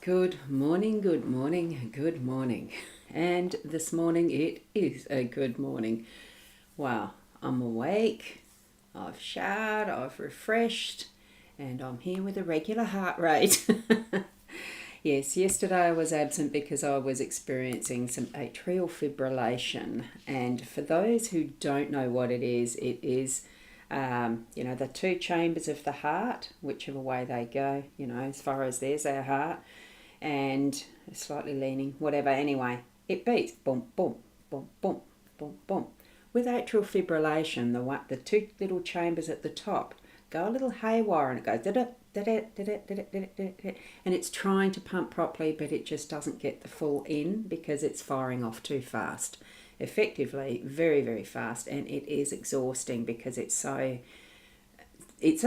Good morning, good morning, good morning. And this morning it is a good morning. Wow, I'm awake, I've showered, I've refreshed, and I'm here with a regular heart rate. Yes, yesterday I was absent because I was experiencing some atrial fibrillation. And for those who don't know what it is the two chambers of the heart, whichever way they go, as far as there's our heart, and slightly leaning, whatever. Anyway, it beats boom, boom, boom, boom, boom, boom. With atrial fibrillation, the two little chambers at the top go a little haywire, and it goes da-da, da-da, da-da, da-da, da-da, da-da, and it's trying to pump properly, but it just doesn't get the full in because it's firing off too fast. Effectively, very, very fast, and it is exhausting because it's a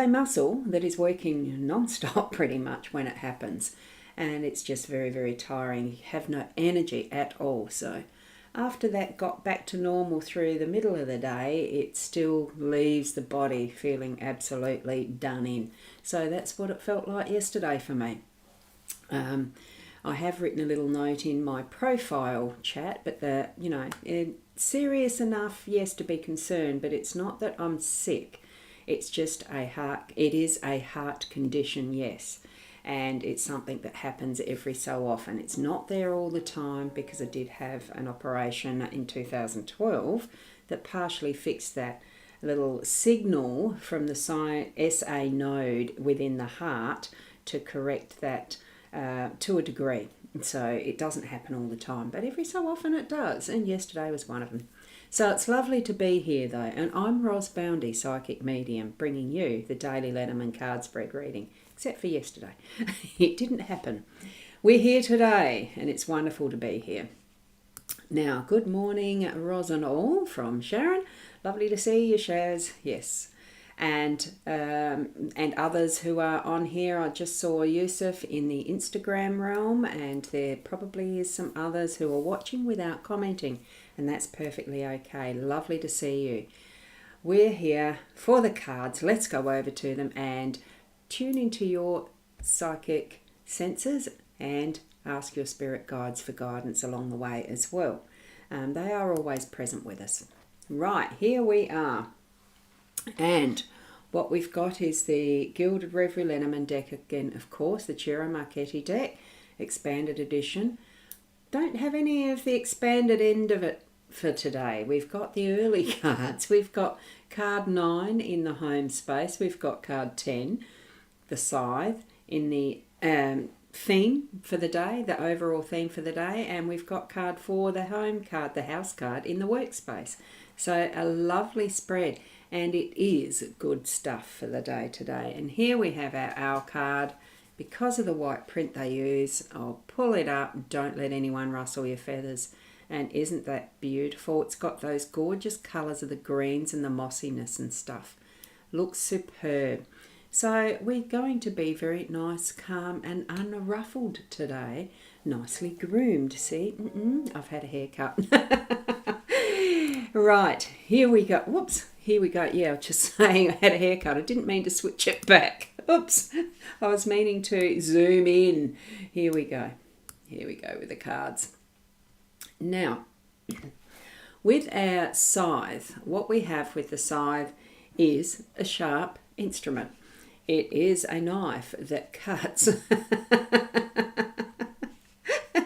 muscle that is working non-stop pretty much when it happens, and it's just very, very tiring. You have no energy at all. So after that got back to normal through the middle of the day, it still leaves the body feeling absolutely done in. So that's what it felt like yesterday for me. I have written a little note in my profile chat, but it's serious enough, yes, to be concerned, but it's not that I'm sick. It's just it is a heart condition, yes. And it's something that happens every so often. It's not there all the time because I did have an operation in 2012 that partially fixed that little signal from the SA node within the heart to correct that to a degree. So it doesn't happen all the time, but every so often it does, and yesterday was one of them. So it's lovely to be here though, and I'm Ros Boundy, Psychic Medium, bringing you the daily Lenormand card spread reading, except for yesterday. It didn't happen. We're here today, and it's wonderful to be here. Now, good morning, Ros and all, from Sharon. Lovely to see you, Shaz. Yes. And others who are on here. I just saw Yusuf in the Instagram realm, and there probably is some others who are watching without commenting, and that's perfectly okay. Lovely to see you. We're here for the cards. Let's go over to them and tune into your psychic senses and ask your spirit guides for guidance along the way as well. They are always present with us. Right, here we are. And what we've got is the Gilded Reverie Lenormand deck again, of course, the Ciro Marchetti deck, expanded edition. Don't have any of the expanded end of it for today. We've got the early cards. We've got card 9 in the home space. We've got card 10, the Scythe, in the theme for the day, the overall theme for the day, and we've got card 4, the home card, the house card, in the workspace. So a lovely spread, and it is good stuff for the day today. And here we have our owl card. Because of the white print they use, I'll pull it up. Don't let anyone rustle your feathers. And isn't that beautiful? It's got those gorgeous colours of the greens and the mossiness and stuff. Looks superb. So we're going to be very nice, calm and unruffled today. Nicely groomed, see? I've had a haircut. Right, here we go. Whoops, here we go. Yeah, I was just saying I had a haircut. I didn't mean to switch it back. Oops, I was meaning to zoom in. Here we go. Here we go with the cards. Now, with our scythe, what we have with the scythe is a sharp instrument. It is a knife that cuts.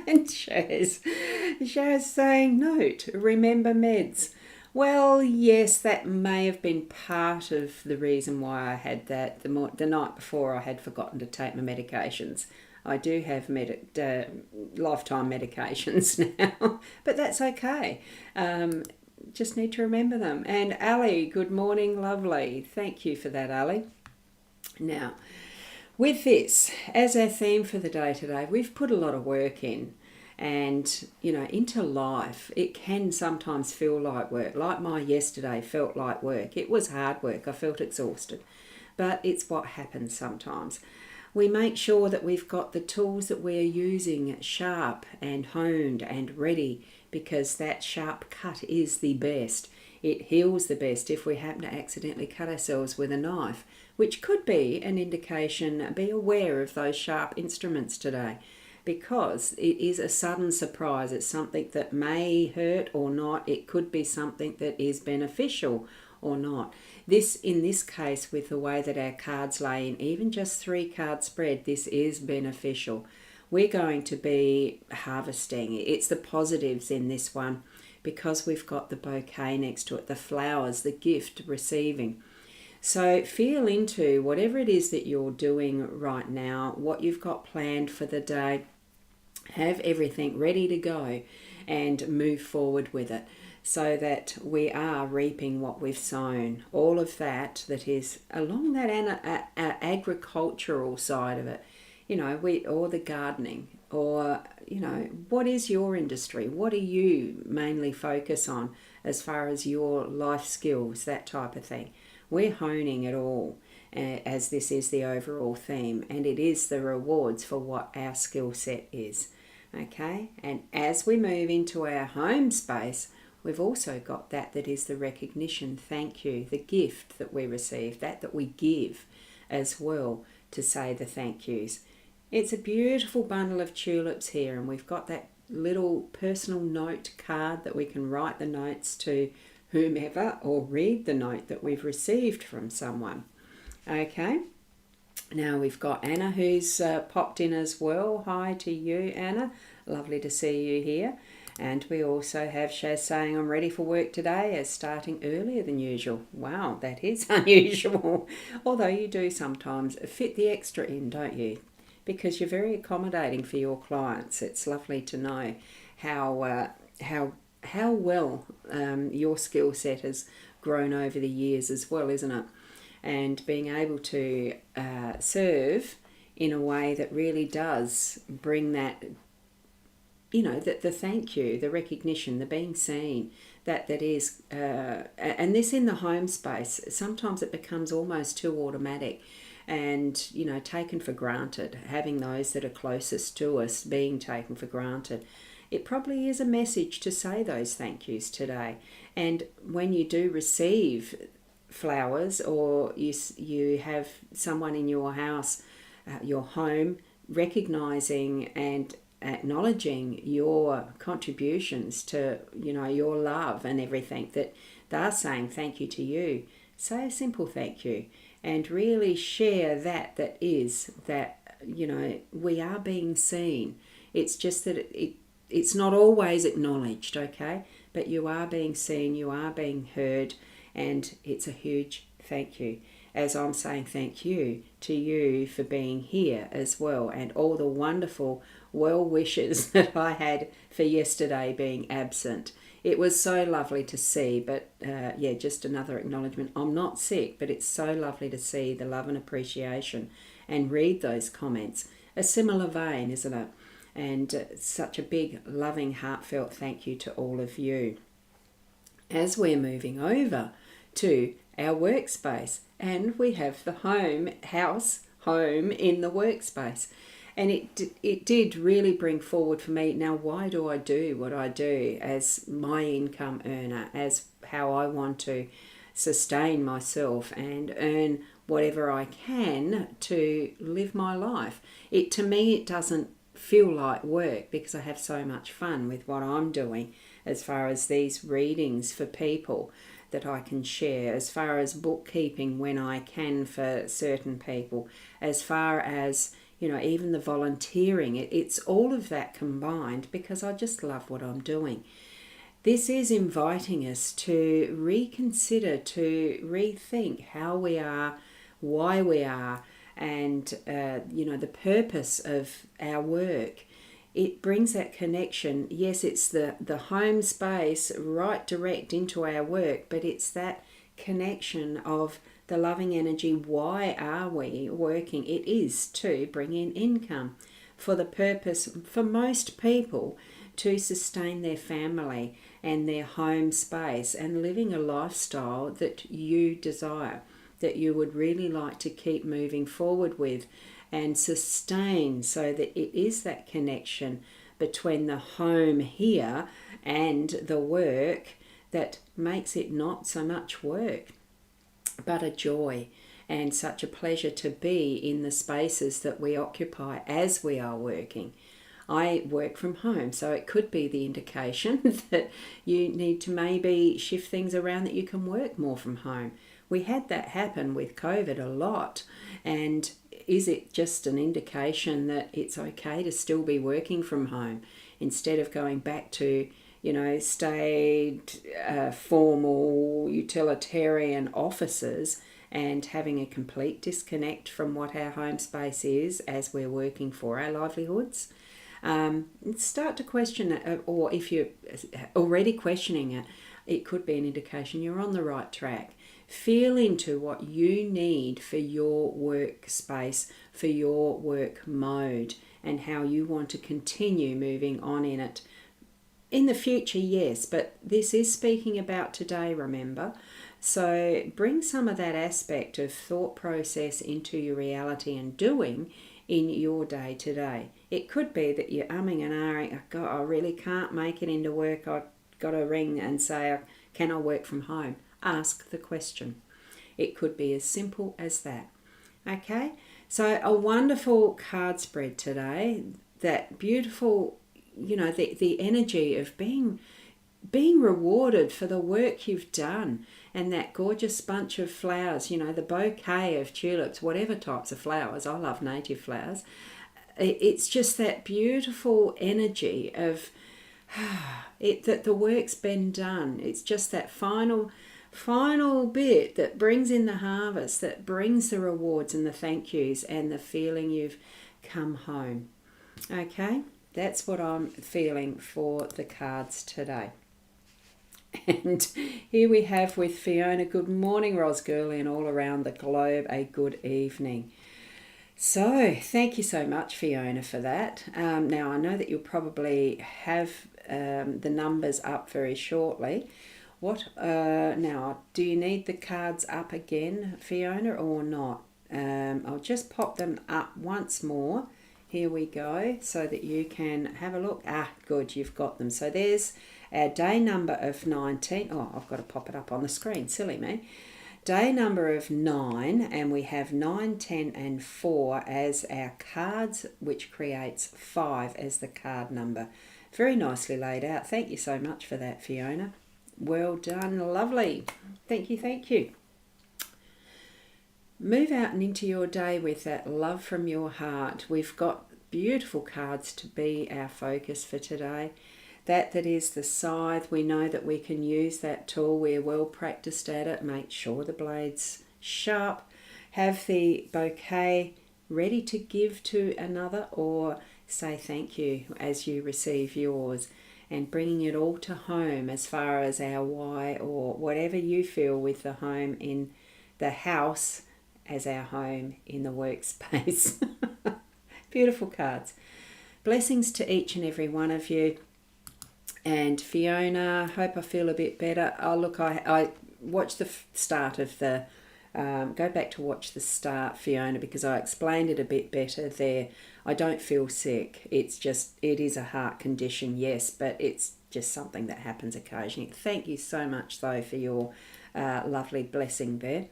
And Shaz saying, note, remember meds. Well, yes, that may have been part of the reason why I had that. The night before, I had forgotten to take my medications. I do have lifetime medications now, but that's okay. Just need to remember them. And Ali, good morning, lovely. Thank you for that, Ali. Now, with this, as our theme for the day today, we've put a lot of work in. And, into life, it can sometimes feel like work. Like my yesterday felt like work. It was hard work. I felt exhausted. But it's what happens sometimes. We make sure that we've got the tools that we're using sharp and honed and ready, because that sharp cut is the best. It heals the best if we happen to accidentally cut ourselves with a knife, which could be an indication. Be aware of those sharp instruments today. because it is a sudden surprise. It's something that may hurt or not. It could be something that is beneficial or not. In this case, with the way that our cards lay in, even just 3 card spread, this is beneficial. We're going to be harvesting. It's the positives in this one, because we've got the bouquet next to it, the flowers, the gift receiving. So feel into whatever it is that you're doing right now, what you've got planned for the day. Have everything ready to go and move forward with it, so that we are reaping what we've sown. All of that is along that agricultural side of it, or the gardening, or, what is your industry? What do you mainly focus on as far as your life skills, that type of thing? We're honing it all, as this is the overall theme, and it is the rewards for what our skill set is. Okay, and as we move into our home space, we've also got that is the recognition, thank you, the gift that we receive, that we give as well, to say the thank yous. It's a beautiful bundle of tulips here, and we've got that little personal note card that we can write the notes to whomever, or read the note that we've received from someone. Okay, now we've got Anna, who's popped in as well. Hi to you, Anna. Lovely to see you here. And we also have Shaz saying, I'm ready for work today, as starting earlier than usual. Wow, that is unusual. Although you do sometimes fit the extra in, don't you? Because you're very accommodating for your clients. It's lovely to know how well your skill set has grown over the years as well, isn't it? And being able to serve in a way that really does bring that, the thank you, the recognition, the being seen, that is, and this in the home space, sometimes it becomes almost too automatic and, taken for granted, having those that are closest to us being taken for granted. It probably is a message to say those thank yous today. And when you do receive flowers, or you have someone in your house, your home, recognizing and acknowledging your contributions to, your love and everything, that they're saying thank you to you, say a simple thank you, and really share that we are being seen. It's just that it's not always acknowledged, okay? But you are being seen, you are being heard, and it's a huge thank you. As I'm saying thank you to you for being here as well, and all the wonderful well wishes that I had for yesterday being absent. It was so lovely to see, but just another acknowledgement. I'm not sick, but it's so lovely to see the love and appreciation and read those comments. A similar vein, isn't it? And such a big, loving, heartfelt thank you to all of you. As we're moving over to our workspace, and we have the home in the workspace. And it did really bring forward for me, now why do I do what I do as my income earner, as how I want to sustain myself and earn whatever I can to live my life. To me, it doesn't feel like work, because I have so much fun with what I'm doing, as far as these readings for people that I can share, as far as bookkeeping when I can for certain people, as far as even the volunteering. It's all of that combined, because I just love what I'm doing. This is inviting us to reconsider, to rethink how we are, why we are, and the purpose of our work. It brings that connection. Yes, it's the home space right direct into our work, but it's that connection of the loving energy. Why are we working? It is to bring in income, for the purpose, for most people, to sustain their family and their home space, and living a lifestyle that you desire, that you would really like to keep moving forward with and sustain, so that it is that connection between the home here and the work that makes it not so much work, but a joy and such a pleasure to be in the spaces that we occupy as we are working. I work from home, so it could be the indication that you need to maybe shift things around that you can work more from home. We had that happen with COVID a lot, and is it just an indication that it's okay to still be working from home instead of going back to, staid, formal, utilitarian offices and having a complete disconnect from what our home space is as we're working for our livelihoods? Start to question it, or if you're already questioning it, it could be an indication you're on the right track. Feel into what you need for your workspace, for your work mode, and how you want to continue moving on in it. In the future, yes, but this is speaking about today, remember? So bring some of that aspect of thought process into your reality and doing in your day to day. It could be that you're umming and ahhing, oh God, I really can't make it into work. I've got to ring and say, can I work from home? Ask the question. It could be as simple as that. Okay, so a wonderful card spread today. That beautiful, the energy of being rewarded for the work you've done, and that gorgeous bunch of flowers, the bouquet of tulips, whatever types of flowers. I love native flowers. It's just that beautiful energy of that the work's been done. It's just that final bit that brings in the harvest, that brings the rewards and the thank yous and the feeling you've come home. Okay, that's what I'm feeling for the cards today. And here we have with Fiona, good morning, Ros Girlie, and all around the globe, a good evening. So thank you so much, Fiona, for that. Now, I know that you'll probably have the numbers up very shortly. Now, do you need the cards up again, Fiona, or not? I'll just pop them up once more. Here we go, so that you can have a look. Good, you've got them. So there's our day number of 19. Oh, I've got to pop it up on the screen. Silly me. Day number of 9, and we have 9, 10, and 4 as our cards, which creates 5 as the card number. Very nicely laid out. Thank you so much for that, Fiona. Well done. Lovely. Thank you. Move out and into your day with that love from your heart. We've got beautiful cards to be our focus for today. That is the scythe. We know that we can use that tool. We're well practiced at it. Make sure the blade's sharp. Have the bouquet ready to give to another, or say thank you as you receive yours. And bringing it all to home as far as our why, or whatever you feel with the home in the house as our home in the workspace. Beautiful cards. Blessings to each and every one of you. And Fiona, hope I feel a bit better. Oh, look, I watched the start of the... go back to watch the start, Fiona, because I explained it a bit better there. I don't feel sick. It is a heart condition, yes, but it's just something that happens occasionally. Thank you so much, though, for your lovely blessing there.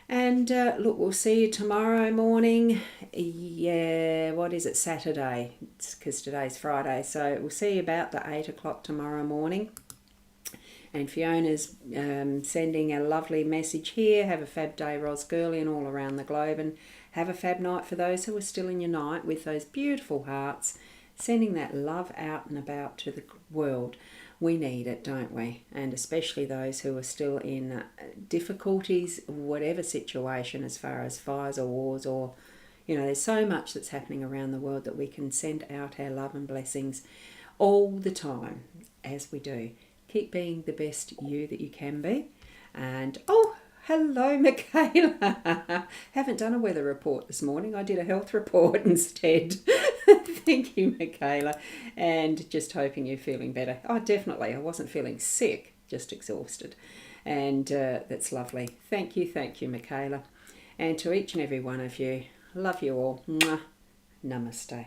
And look, we'll see you tomorrow morning. Yeah, what is it, Saturday? It's because today's Friday. So we'll see you about the 8 o'clock tomorrow morning. And Fiona's sending a lovely message here. Have a fab day, Ros Girlie, and all around the globe. And have a fab night for those who are still in your night with those beautiful hearts. Sending that love out and about to the world. We need it, don't we? And especially those who are still in difficulties, whatever situation, as far as fires or wars, or, there's so much that's happening around the world that we can send out our love and blessings all the time, as we do. Keep being the best you that you can be. And, hello, Michaela. Haven't done a weather report this morning. I did a health report instead. Thank you, Michaela. And just hoping you're feeling better. Oh, definitely. I wasn't feeling sick, just exhausted. And that's lovely. Thank you, Michaela. And to each and every one of you, love you all. Mwah. Namaste.